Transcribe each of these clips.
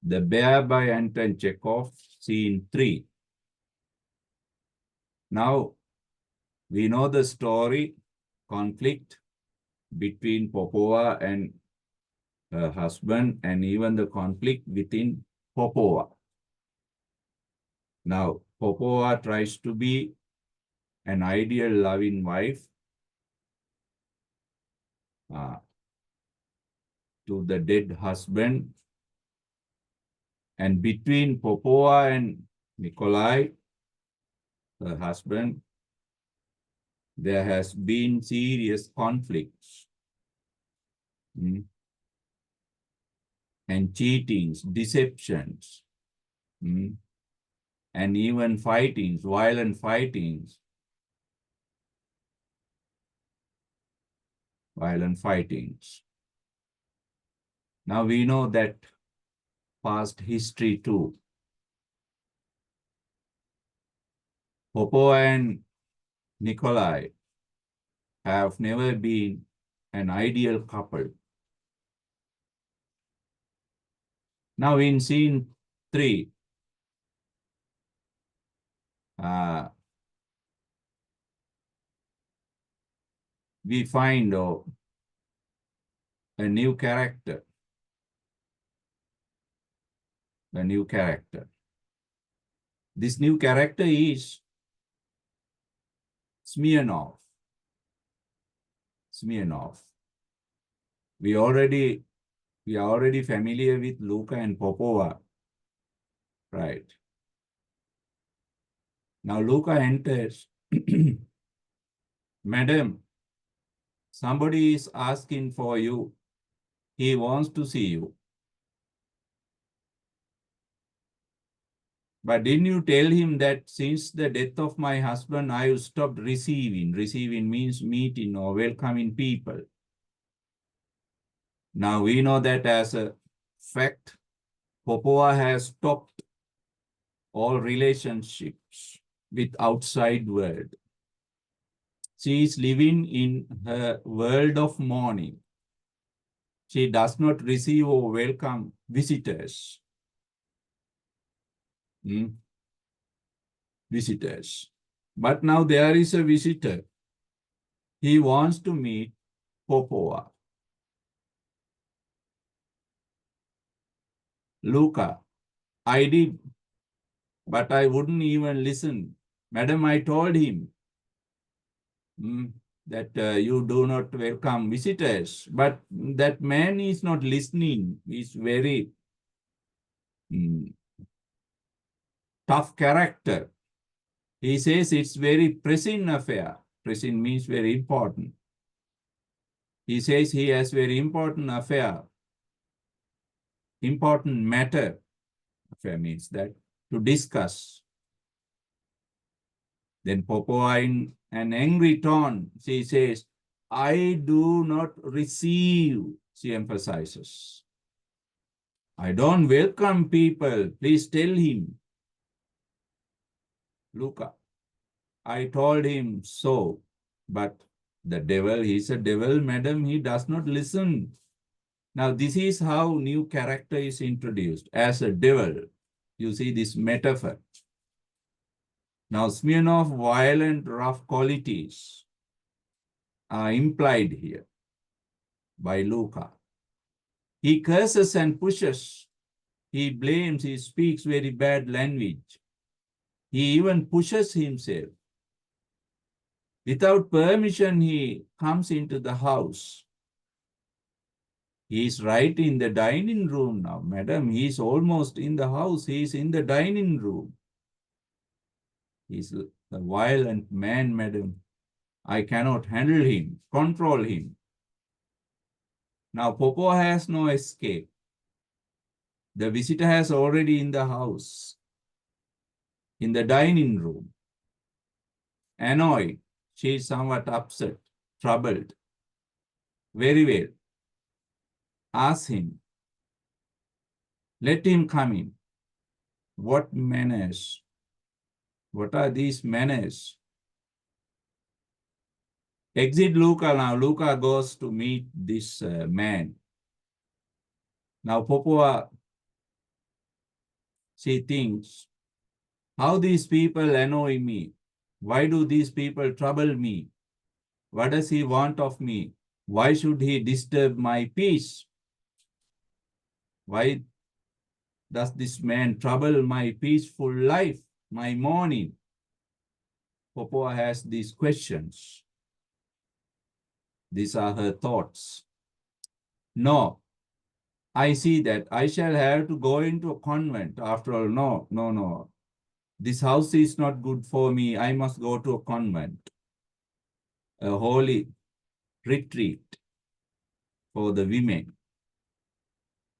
The Bear by Anton Chekhov, Scene 3. Now, we know the story, conflict between Popova and her husband, and even the conflict within Popova. Now, Popova tries to be an ideal loving wife to the dead husband. And between Popova and Nikolai, her husband, there has been serious conflicts and cheatings, deceptions, and even fightings, violent fightings. Now we know that past history too. Popova and Nikolai have never been an ideal couple. Now in scene 3, we find a new character. This new character is Smirnov. We are already familiar with Luka and Popova, right? Now Luka enters. Madam, somebody is asking for you. He wants to see you. But didn't you tell him that since the death of my husband, I have stopped receiving? Receiving means meeting or welcoming people. Now we know that as a fact, Popova has stopped all relationships with outside world. She is living in her world of mourning. She does not receive or welcome visitors. But now there is a visitor. He wants to meet Popova. Luka, I did, but I wouldn't even listen. Madam, I told him that you do not welcome visitors, but that man is not listening. He's very tough character. He says it's very pressing affair. Pressing means very important. He says he has very important affair. Important matter. Affair means that to discuss. Then Popova in an angry tone, she says, I do not receive, she emphasizes. I don't welcome people. Please tell him. Luka, I told him so, but the devil, he's a devil, madam, he does not listen. Now, this is how new character is introduced as a devil. You see this metaphor. Now, Smirnov violent, rough qualities are implied here by Luka. He curses and pushes. He blames, he speaks very bad language. He even pushes himself. Without permission, he comes into the house. He is right in the dining room now. Madam, he is almost in the house. He is in the dining room. He is a violent man, madam. I cannot handle him, control him. Now, Popova has no escape. The visitor has already in the house, in the dining room. Annoyed, she is somewhat upset, troubled. Very well. Ask him. Let him come in. What manners? What are these manners? Exit Luka now. Luka goes to meet this man. Now Popova She thinks, how these people annoy me? Why do these people trouble me? What does he want of me? Why should he disturb my peace? Why does this man trouble my peaceful life, my morning? Popoa has these questions. These are her thoughts. No, I see that I shall have to go into a convent. After all, no. This house is not good for me. I must go to a convent, a holy retreat for the women.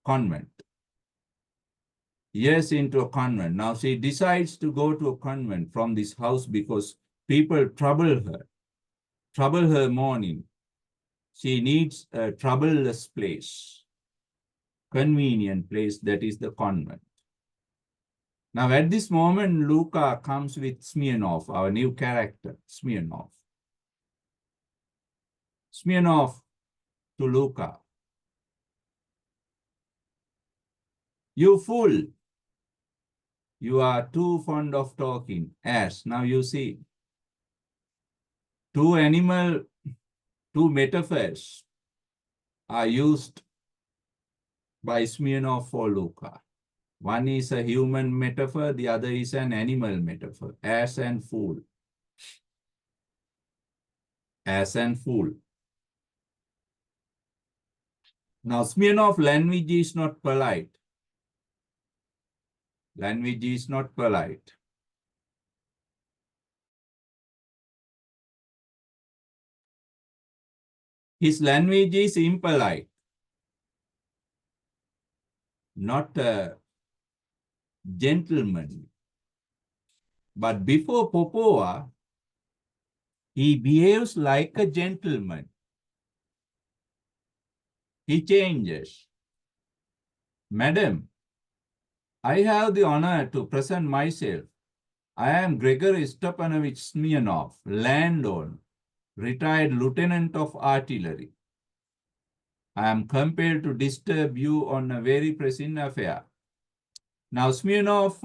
Convent. Yes, into a convent. Now she decides to go to a convent from this house because people trouble her morning. She needs a troubleless place, convenient place, that is the convent. Now at this moment, Luca comes with Smirnov, our new character, Smirnov. Smirnov to Luca. You fool! You are too fond of talking. As now you see, two metaphors are used by Smirnov for Luca. One is a human metaphor, the other is an animal metaphor. Ass and fool. Ass and fool. Now, Smirnov language is not polite. Language is not polite. His language is impolite, not a gentleman. But before Popoa, he behaves like a gentleman. He changes. Madam, I have the honor to present myself. I am Gregory Stepanovich Smirnov, landowner, retired lieutenant of artillery. I am compelled to disturb you on a very pressing affair. Now, Smirnov,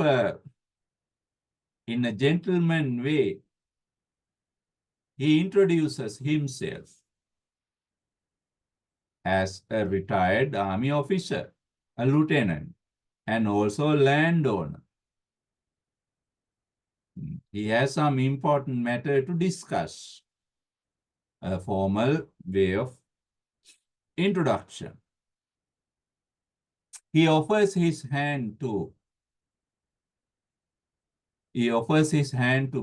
in a gentleman way, he introduces himself as a retired army officer, a lieutenant, and also a landowner. He has some important matter to discuss. A formal way of introduction. He offers his hand to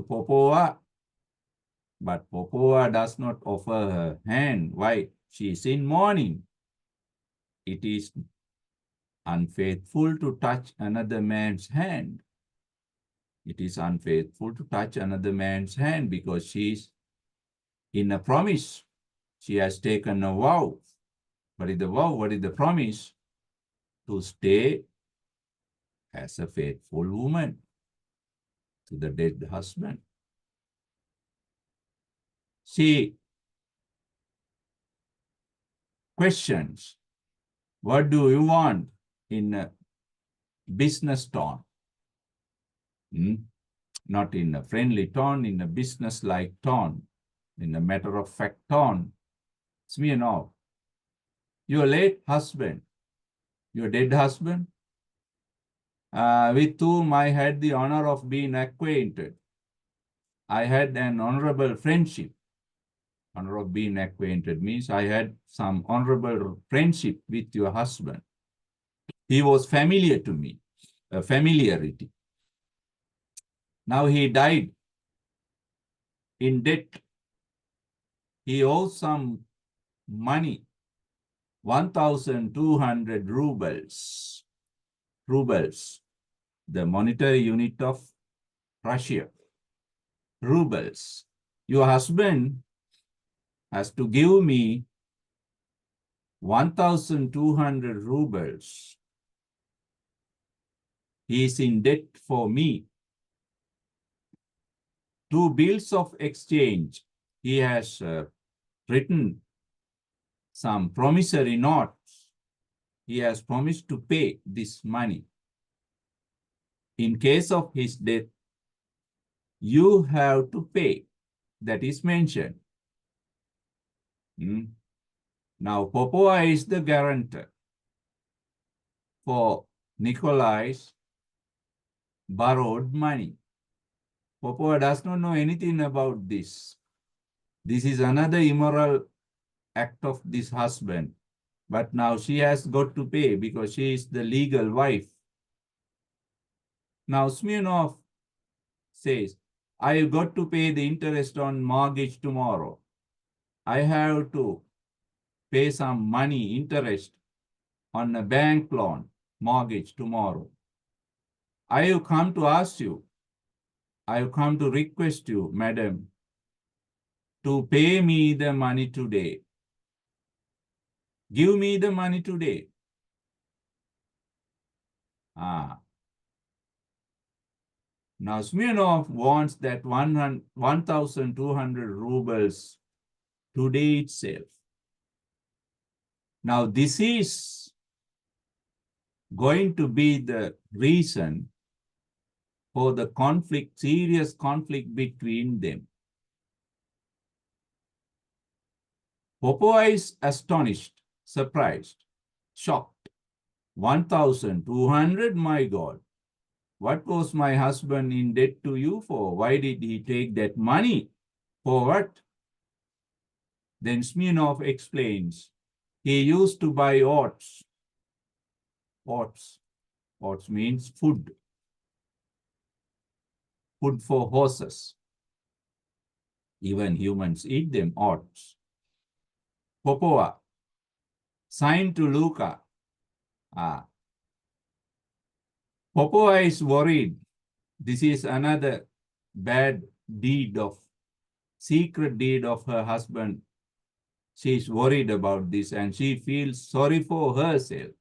Popoa, but Popoa does not offer her hand. Why? She is in mourning. It is unfaithful to touch another man's hand. It is unfaithful to touch another man's hand because she is in a promise. She has taken a vow. What is the vow? What is the promise? To stay as a faithful woman to the dead husband. She questions, what do you want, in a business tone? Not in a friendly tone, in a business-like tone, in a matter-of-fact tone. Smirnov, your late husband, your dead husband, with whom I had the honor of being acquainted. I had an honorable friendship. Honor of being acquainted means I had some honorable friendship with your husband. He was familiar to me, a familiarity. Now he died in debt. He owes some money, 1,200 rubles. Rubles, the monetary unit of Russia. Rubles. Your husband has to give me 1,200 rubles. He is in debt for me. 2 bills of exchange. He has written some promissory notes. He has promised to pay this money. In case of his death, you have to pay. That is mentioned. Now, Popova is the guarantor for Nikolai's borrowed money. Popova does not know anything about this. This is another immoral act of this husband. But now she has got to pay because she is the legal wife. Now Smirnov says, I got to pay the interest on mortgage tomorrow. I have to pay some money, interest on a bank loan, mortgage tomorrow. I have come to ask you, I have come to request you, madam, to pay me the money today. Give me the money today. Now Smirnov wants that 1,200 rubles today itself. Now this is going to be the reason for the conflict, serious conflict between them. Popova is astonished, surprised, shocked. 1,200, my God. What was my husband in debt to you for? Why did he take that money? For what? Then Smirnov explains, he used to buy oats. Oats. Oats means food. Food for horses. Even humans eat them, oats. Popova. Signed to Luca. Popova is worried. This is another bad deed of, secret deed of her husband. She is worried about this and she feels sorry for herself.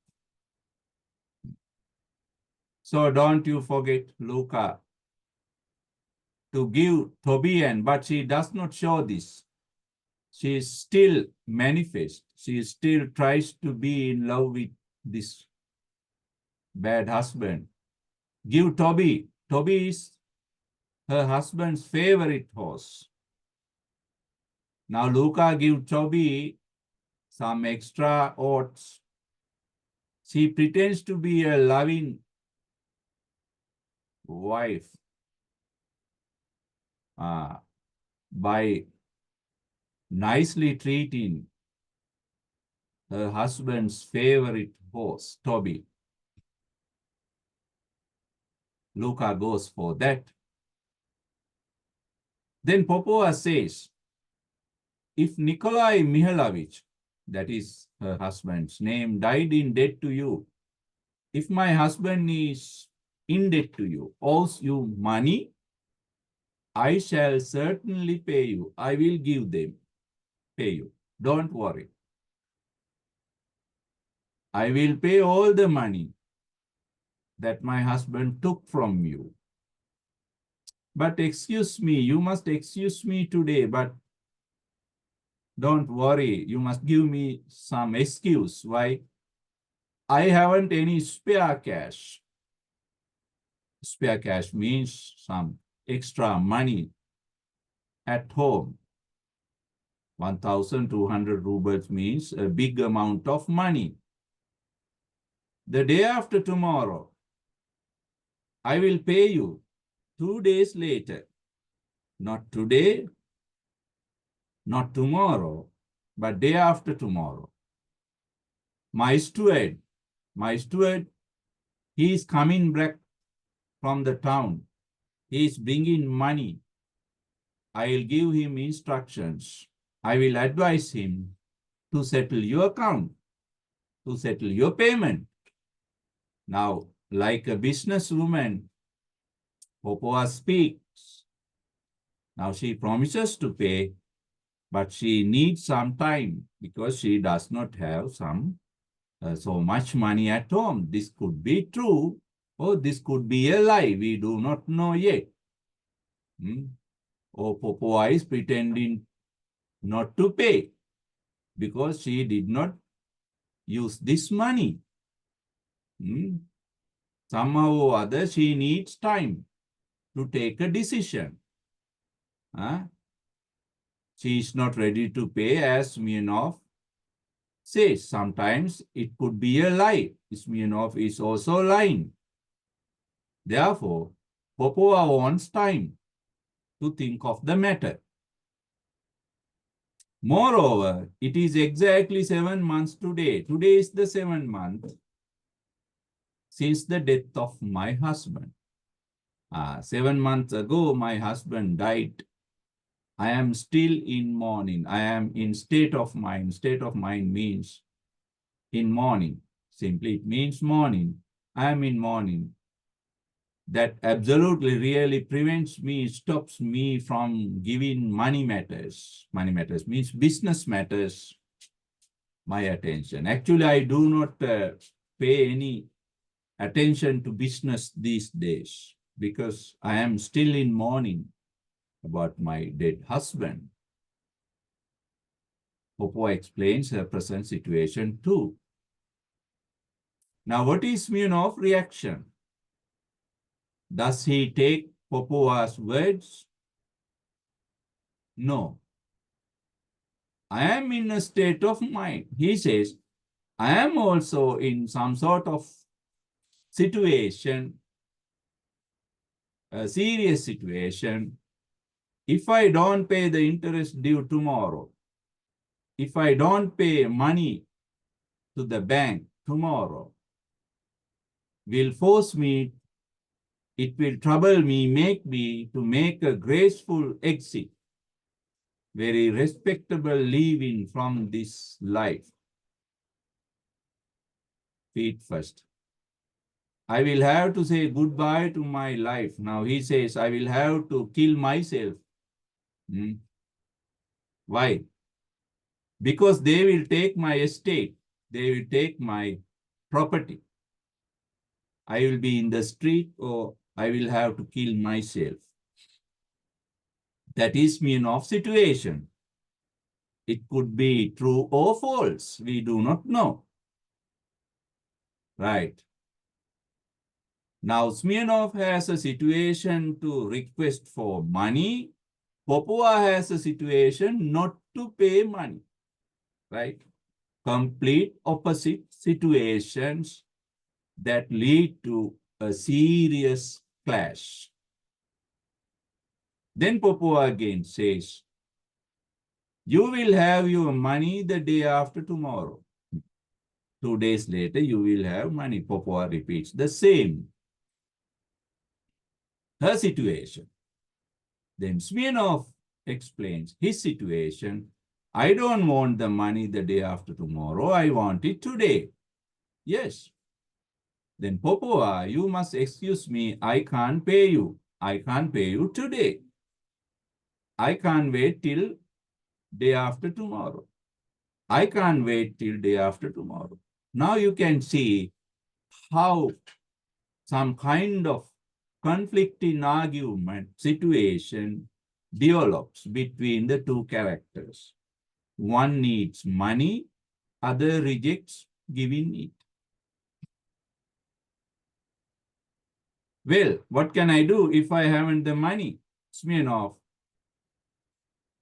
So don't you forget, Luca, to give Tobian, but she does not show this. She is still manifest. She still tries to be in love with this bad husband. Give Toby. Toby is her husband's favorite horse. Now Luca gives Toby some extra oats. She pretends to be a loving wife by nicely treating her husband's favorite horse, Toby. Luca goes for that. Then Popova says, if Nikolai Mihailovich, that is her husband's name, died in debt to you, if my husband is in debt to you, owes you money, I shall certainly pay you. I will give them, pay you. Don't worry. I will pay all the money that my husband took from you. But excuse me, you must excuse me today, but don't worry, you must give me some excuse. Why? I haven't any spare cash. Spare cash means some extra money at home. 1,200 rubles means a big amount of money. The day after tomorrow, I will pay you 2 days later. Not today, not tomorrow, but day after tomorrow. My steward, he is coming back from the town. He is bringing money. I will give him instructions. I will advise him to settle your account, to settle your payment. Now, like a businesswoman, Popova speaks. Now she promises to pay, but she needs some time because she does not have so much money at home. This could be true or this could be a lie. We do not know yet. Or Popova is pretending not to pay because she did not use this money. Somehow or other, she needs time to take a decision. Huh? She is not ready to pay, as Smirnov says. Sometimes it could be a lie. Smirnov is also lying. Therefore, Popova wants time to think of the matter. Moreover, it is exactly 7 months today. Today is the 7th month since the death of my husband. 7 months ago, my husband died. I am still in mourning. I am in state of mind. State of mind means in mourning. Simply, it means mourning. I am in mourning. That absolutely really prevents me, stops me from giving money matters. Money matters means business matters my attention. Actually, I do not pay any attention to business these days because I am still in mourning about my dead husband. Popo explains her present situation too. Now, what is Smirnov's reaction? Does he take Popova's words? No. I am in a state of mind. He says, I am also in some sort of situation, a serious situation. If I don't pay the interest due tomorrow, if I don't pay money to the bank tomorrow, will force me, it will trouble me, make me to make a graceful exit, very respectable leaving from this life. Feet first. I will have to say goodbye to my life. Now he says, I will have to kill myself. Why? Because they will take my estate. They will take my property. I will be in the street or I will have to kill myself. That is Smirnov situation. It could be true or false. We do not know. Right. Now, Smirnov has a situation to request for money. Popova has a situation not to pay money. Right. Complete opposite situations that lead to a serious clash. Then Popova again says, you will have your money the day after tomorrow. 2 days later, you will have money. Popova repeats the same. Her situation. Then Smirnov explains his situation. I don't want the money the day after tomorrow. I want it today. Yes. Then Popova, you must excuse me. I can't pay you. I can't pay you today. I can't wait till day after tomorrow. I can't wait till day after tomorrow. Now you can see how some kind of conflicting argument situation develops between the two characters. One needs money, other rejects giving it. Well, what can I do if I haven't the money? Smirnov,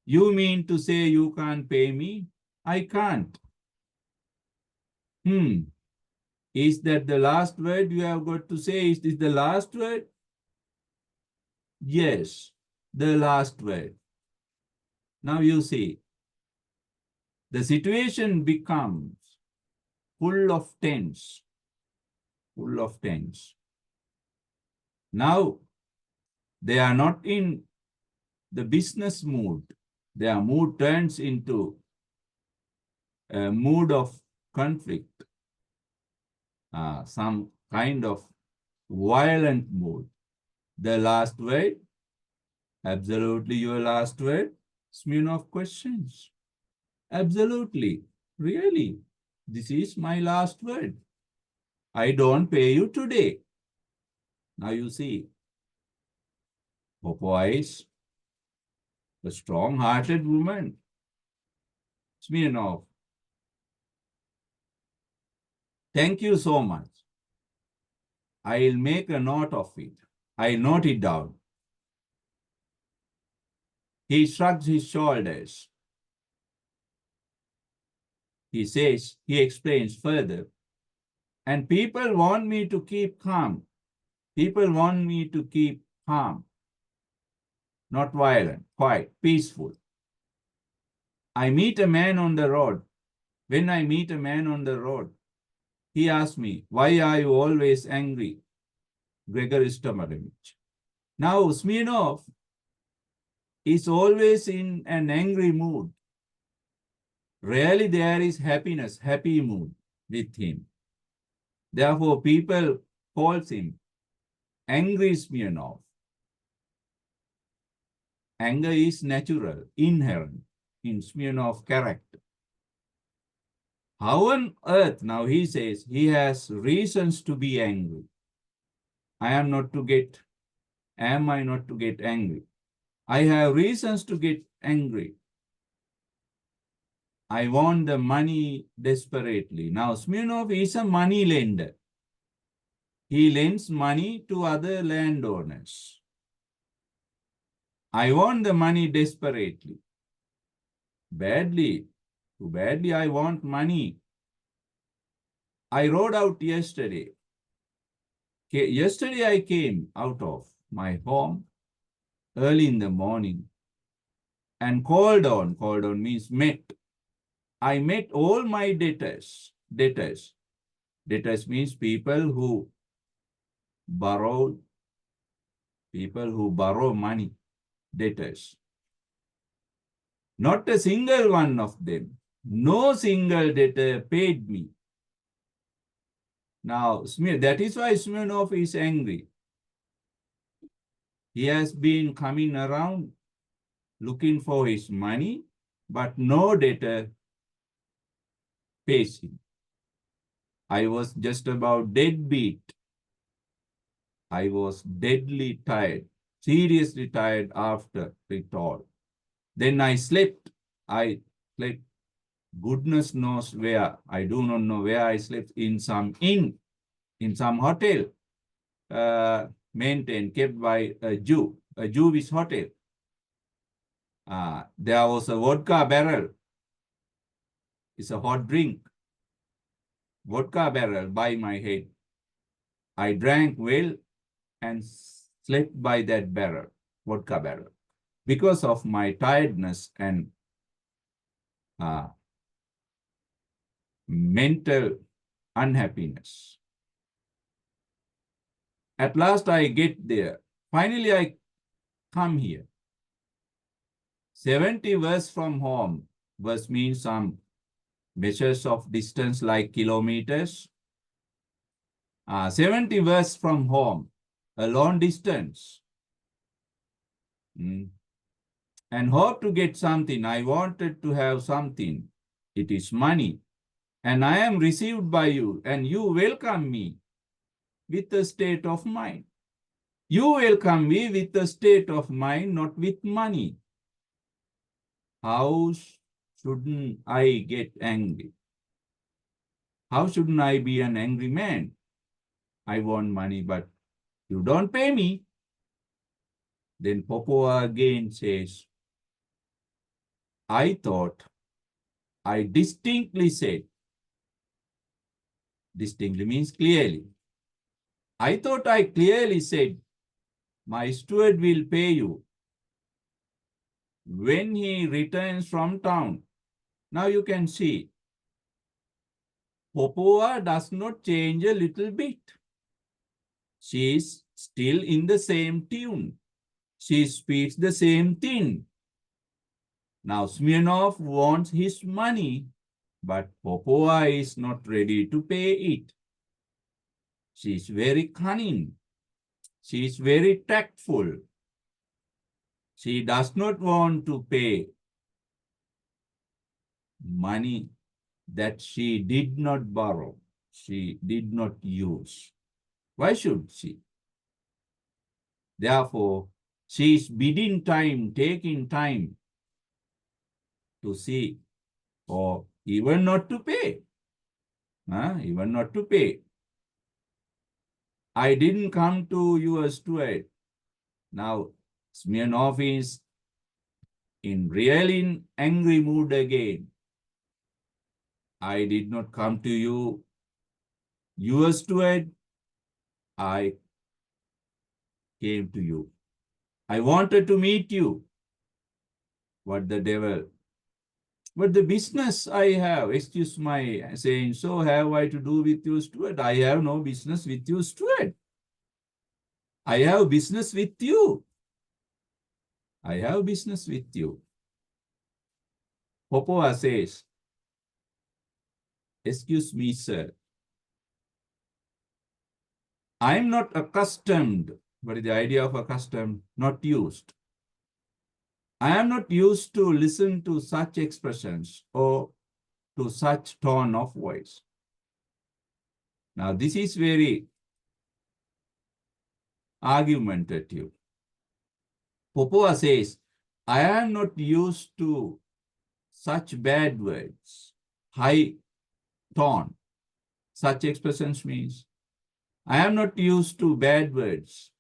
you mean to say you can't pay me? I can't. Is that the last word you have got to say? Is this the last word? Yes, the last word. Now you see, the situation becomes full of tense, full of tense. Now, they are not in the business mood. Their mood turns into a mood of conflict, some kind of violent mood. The last word, absolutely your last word, Smirnov questions. Absolutely, really, this is my last word. I don't pay you today. Now you see, Popova is a strong-hearted woman. Smirnov, thank you so much. I'll make a note of it. I'll note it down. He shrugs his shoulders. He says, he explains further, and people want me to keep calm. People want me to keep calm, not violent, quiet, peaceful. I meet a man on the road. When I meet a man on the road, he asks me, why are you always angry? Gregory Stomarovich. Now, Smirnov is always in an angry mood. Rarely there is happiness, happy mood with him. Therefore, people calls him angry Smirnov. Anger is natural, inherent in Smirnov character. How on earth, now he says, he has reasons to be angry. Am I not to get angry? I have reasons to get angry. I want the money desperately. Now, Smirnov is a money lender. He lends money to other landowners. I want the money desperately. Badly, too badly, I want money. I rode out yesterday. Yesterday I came out of my home early in the morning and called on means met. I met all my debtors. Debtors means people who borrow money, debtors. Not a single one of them, no single debtor paid me. Now, that is why Smirnov is angry. He has been coming around looking for his money, but no debtor pays him. I was just about dead beat. I was deadly tired, seriously tired after it all. Then I slept. I slept, goodness knows where. I do not know where I slept, in some inn, in some hotel, maintained, kept by a Jewish hotel. There was a vodka barrel. It's a hot drink. Vodka barrel by my head. I drank well and slept by that barrel, vodka barrel, because of my tiredness and mental unhappiness. At last I get there. Finally, I come here. 70 versts from home. Verst means some measures of distance like kilometers. 70 versts from home, a long distance. And hope to get something. I wanted to have something. It is money. And I am received by you, and you welcome me with a state of mind. You welcome me with a state of mind, not with money. How shouldn't I get angry? How shouldn't I be an angry man? I want money, but you don't pay me. Then Popova again says, I thought I distinctly said, distinctly means clearly. I thought I clearly said, my steward will pay you when he returns from town. Now you can see, Popova does not change a little bit. She is still in the same tune. She speaks the same thing. Now Smirnov wants his money, but Popova is not ready to pay it. She is very cunning. She is very tactful. She does not want to pay money that she did not borrow, she did not use. Why should she? Therefore, she is bidding time, taking time to see, or even not to pay. Even not to pay. I didn't come to your steward. Now, Smirnov is in really angry mood again. I did not come to you, your steward. I came to you. I wanted to meet you. What the devil? But the business I have, excuse my saying, so have I to do with your steward? I have no business with your steward. I have business with you. I have business with you. Popova says, excuse me, sir. I am not accustomed. What is the idea of accustomed? Not used. I am not used to listen to such expressions or to such tone of voice. Now, this is very argumentative. Popova says, I am not used to such bad words, high tone. Such expressions means, I am not used to bad words.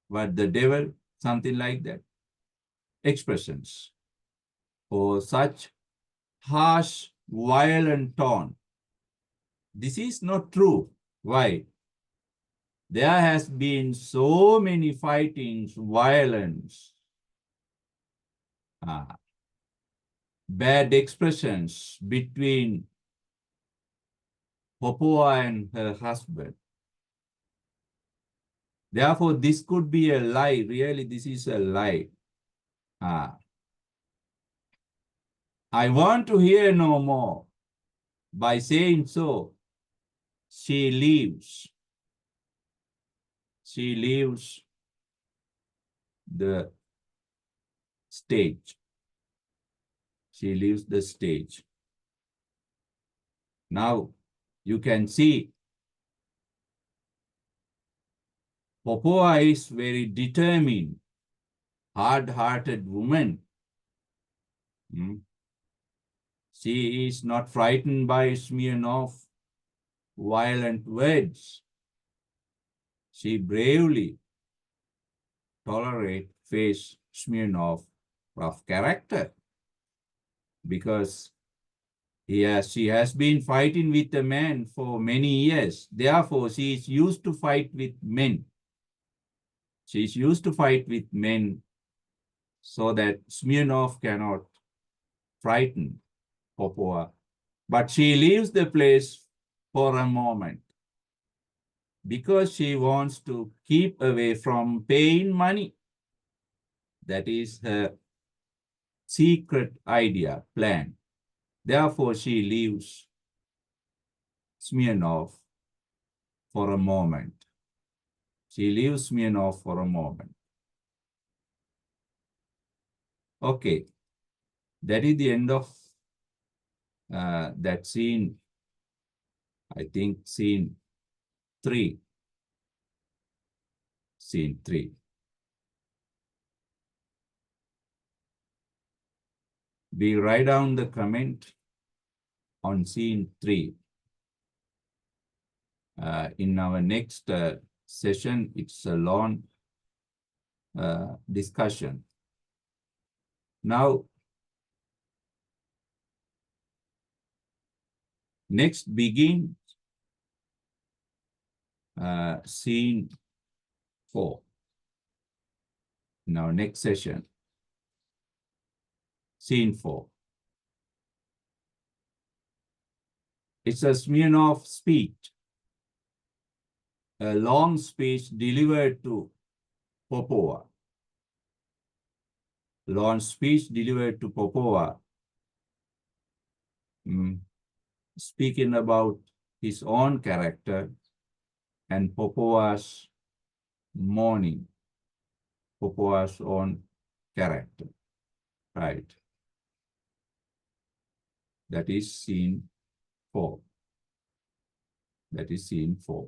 But the devil, something like that. Expressions or such harsh, violent tone. This is not true. Why? There has been so many fightings, violence, bad expressions between Popova and her husband. Therefore, this could be a lie. Really, this is a lie. I want to hear no more. By saying so, she leaves. She leaves the stage. She leaves the stage. Now, you can see Popova is very determined, hard-hearted woman. She is not frightened by Smirnov violent words. She bravely face Smirnov rough character because she has been fighting with a man for many years. Therefore, she is used to fight with men. She is used to fight with men so that Smirnov cannot frighten Popova. But she leaves the place for a moment because she wants to keep away from paying money. That is her secret idea, plan. Therefore, she leaves Smirnov for a moment. She leaves Smirnov for a moment. Okay, that is the end of that scene. I think scene 3. Scene 3. We write down the comment on scene 3. In our next session, it's a long discussion. Now, next begin scene 4. In our next session, scene 4. It's a Smirnov speech, a long speech delivered to Popova. Long speech delivered to Popova, speaking about his own character and Popova's mourning, Popova's own character, right? That is scene 4. That is scene 4.